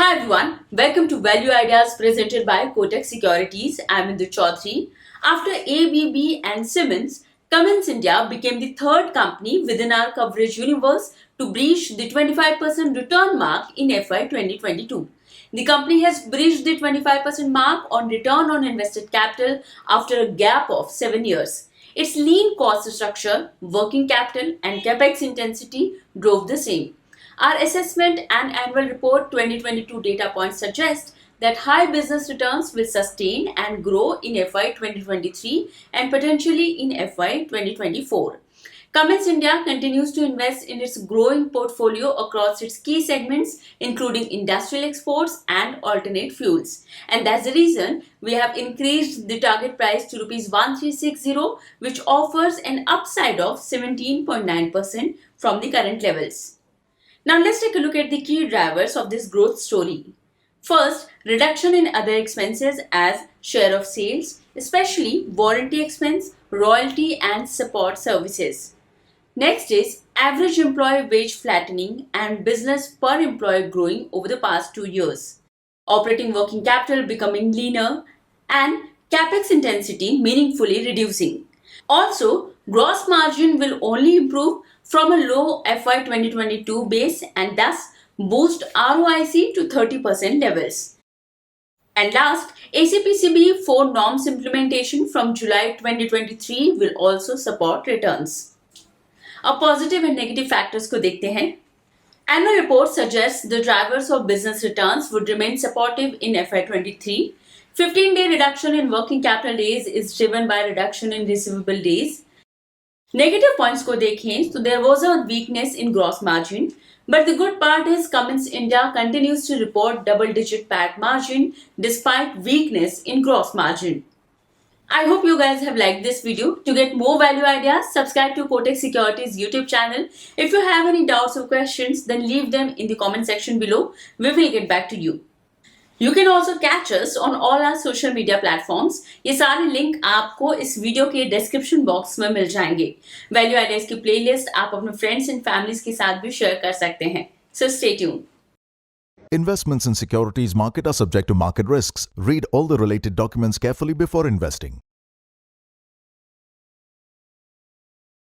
Hi everyone, welcome to Value Ideas presented by Kotak Securities. I'm Indu Chaudhary. After ABB and Siemens, Cummins India became the third company within our coverage universe to breach the 25% return mark in FY 2022. The company has breached the 25% mark on return on invested capital after a gap of 7 years. Its lean cost structure, working capital, and capex intensity drove the same. Our assessment and annual report 2022 data points suggest that high business returns will sustain and grow in FY 2023 and potentially in FY 2024. Cummins India continues to invest in its growing portfolio across its key segments, including industrial exports and alternate fuels. And that's the reason we have increased the target price to Rs 1360, which offers an upside of 17.9% from the current levels. Now let's take a look at the key drivers of this growth story. First, reduction in other expenses as share of sales, especially warranty expense, royalty and support services. Next is average employee wage flattening and business per employee growing over the past 2 years. Operating working capital becoming leaner and capex intensity meaningfully reducing. Also, gross margin will only improve from a low FY 2022 base and thus boost RoIC to 30% levels. And last, ACPCB 4 norms implementation from July 2023 will also support returns. अब positive and negative factors को देखते हैं. Annual report suggests the drivers of business returns would remain supportive in FY 23. 15-day reduction in working capital days is driven by reduction in receivable days. Negative points को देखें तो there was a weakness in gross margin, but the good part is Cummins India continues to report double-digit PAT margin despite weakness in gross margin. I hope you guys have liked this video. To get more value ideas, subscribe to Kotak Securities YouTube channel. If you have any doubts or questions, then leave them in the comment section below. We will get back to you. You can also catch us on all our social media platforms. ये सारे link आपको इस video के description box में मिल जाएंगे. Value ideas की playlist आप अपने फ्रेंड्स एंड फैमिलीज के साथ भी शेयर कर सकते हैं. So stay tuned. Investments in securities market are subject to market risks. Read all the related documents carefully before investing.